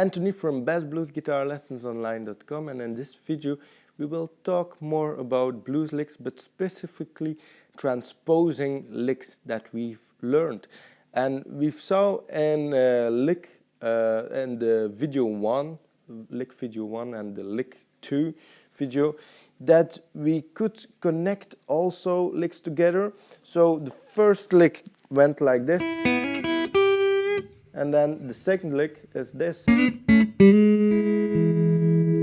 Anthony from bestbluesguitarlessonsonline.com, and in this video we will talk more about blues licks, but specifically transposing licks that we've learned. And we saw in lick in the video 1, lick video 1 and the lick 2 video, that we could connect also licks together. So the first lick went like this, and then the second lick is this.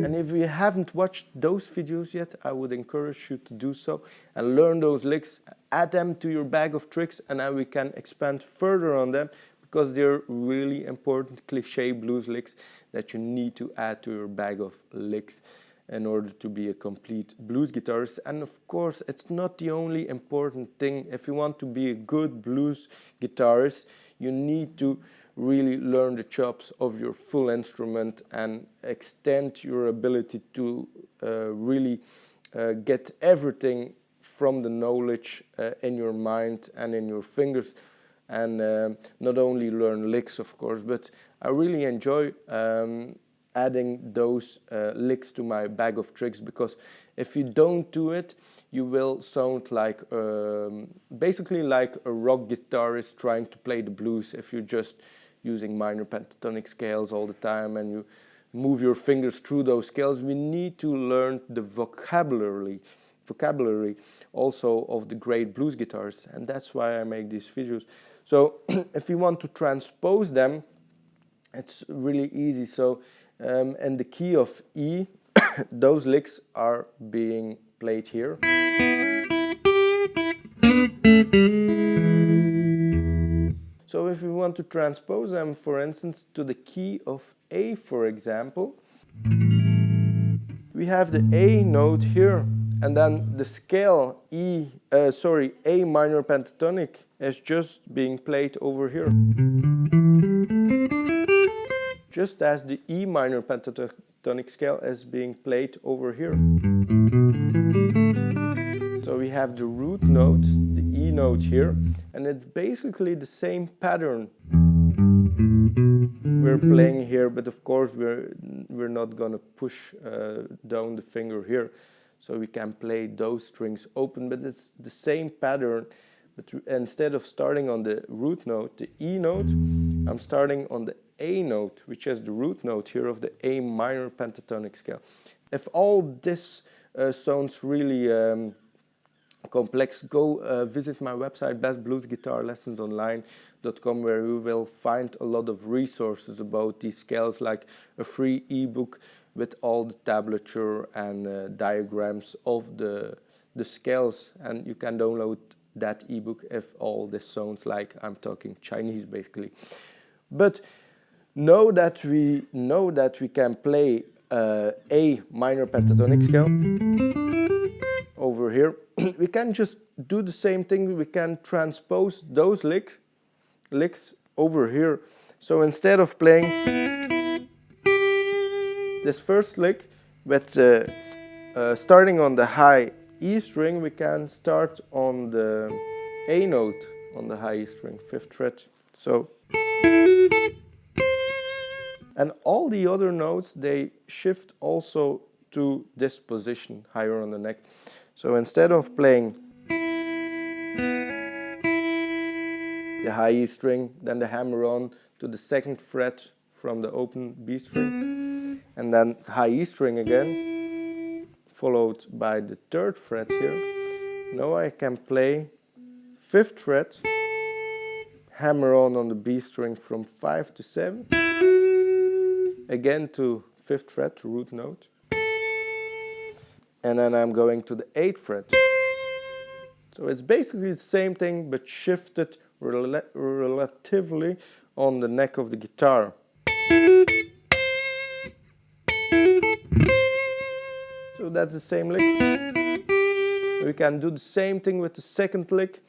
And if you haven't watched those videos yet, I would encourage you to do so and learn those licks, add them to your bag of tricks, and then we can expand further on them, because they're really important cliché blues licks that you need to add to your bag of licks in order to be a complete blues guitarist. And of course, it's not the only important thing. If you want to be a good blues guitarist, you need to really learn the chops of your full instrument and extend your ability to really get everything from the knowledge in your mind and in your fingers, and not only learn licks, of course, but I really enjoy adding those licks to my bag of tricks, because if you don't do it, you will sound like basically like a rock guitarist trying to play the blues. If you're just using minor pentatonic scales all the time and you move your fingers through those scales, we need to learn the vocabulary also of the great blues guitars, and that's why I make these videos. So if you want to transpose them, it's really easy. So in the key of E, those licks are being played here. So if we want to transpose them, for instance, to the key of A, for example, we have the A note here, and then the scale A minor pentatonic is just being played over here, just as the E minor pentatonic scale is being played over here. So we have the root note, the E note here, and it's basically the same pattern we're playing here, but of course we're not gonna push down the finger here, so we can play those strings open, but it's the same pattern. But instead of starting on the root note, the E note, I'm starting on the A note, which is the root note here of the A minor pentatonic scale. If all this sounds really complex, go visit my website bestbluesguitarlessonsonline.com, where you will find a lot of resources about these scales, like a free ebook with all the tablature and diagrams of the scales, and you can download that ebook if all this sounds like I'm talking Chinese, basically. But know that we can play A minor pentatonic scale over here. We can just do the same thing. We can transpose those licks over here. So instead of playing this first lick with starting on the high E string, we can start on the A note on the high E string, 5th fret. So, and all the other notes, they shift also to this position higher on the neck. So instead of playing the high E string, then the hammer on to the 2nd fret from the open B string, and then high E string again, followed by the 3rd fret here. Now I can play 5th fret, hammer on the B string from 5 to 7, again to 5th fret, to root note, and then I'm going to the 8th fret. So it's basically the same thing, but shifted relatively on the neck of the guitar. So that's the same lick. We can do the same thing with the 2nd lick.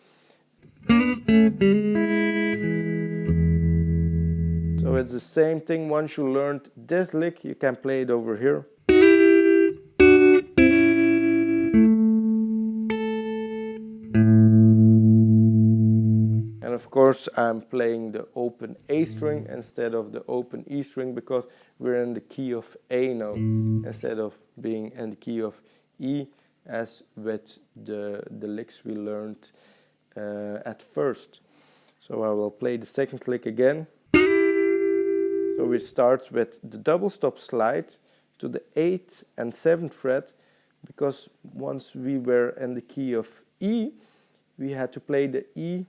So it's the same thing. Once you learned this lick, you can play it over here. And of of course I'm playing the open A string instead of the open E string because we're in the key of A now instead of being in the key of E as with the licks we learned at first. So I will play the second lick again. So we start with the double stop slide to the 8th and 7th fret, because once we were in the key of E, we had to play the E,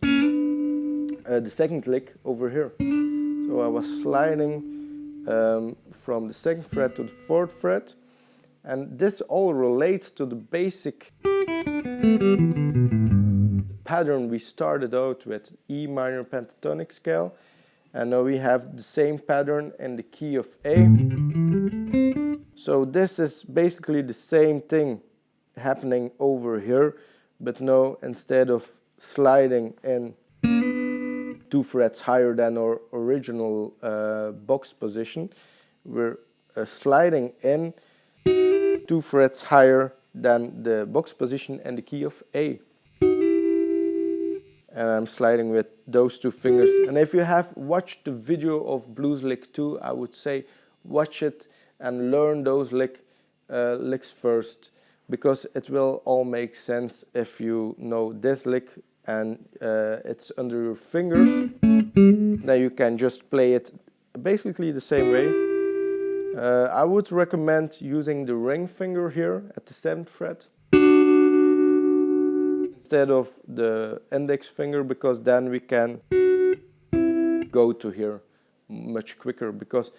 the second lick over here. So I was sliding from the 2nd fret to the 4th fret, and this all relates to the basic pattern we started out with, E minor pentatonic scale, and now we have the same pattern in the key of A. So this is basically the same thing happening over here, but now instead of sliding in 2 frets higher than our original box position, we're sliding in 2 frets higher than the box position and the key of A. And I'm sliding with those 2 fingers. And if you have watched the video of Blues Lick 2, I would say watch it and learn those licks first, because it will all make sense if you know this lick and it's under your fingers. Then you can just play it basically the same way. I would recommend using the ring finger here at the 7th fret instead of the index finger, because then we can go to here much quicker, because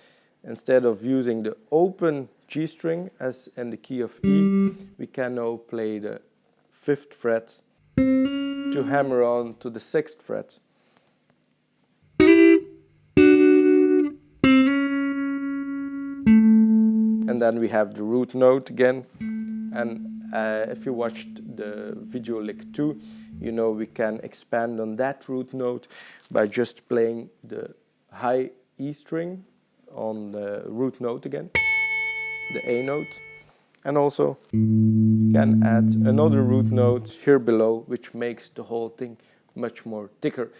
instead of using the open G string as in the key of E, we can now play the 5th fret to hammer on to the 6th fret. And then we have the root note again. And if you watched the video lick 2, you know we can expand on that root note by just playing the high E string on the root note again, the A note, and also you can add another root note here below, which makes the whole thing much more thicker.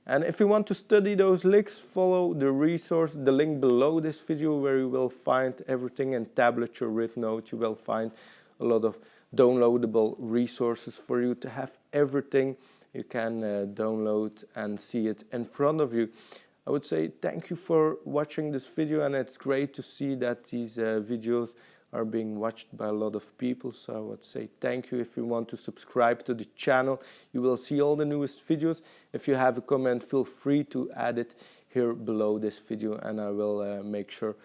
And if you want to study those licks, follow the resource, the link below this video, where you will find everything in tablature written out. You will find a lot of downloadable resources for you to have everything you can download and see it in front of you. I would say thank you for watching this video, and it's great to see that these videos are being watched by a lot of people. So I would say thank you. If you want to subscribe to the channel, you will see all the newest videos. If you have a comment, feel free to add it here below this video, and I will make sure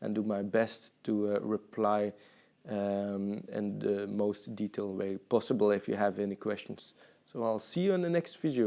and do my best to reply in the most detailed way possible if you have any questions. So I'll see you in the next video.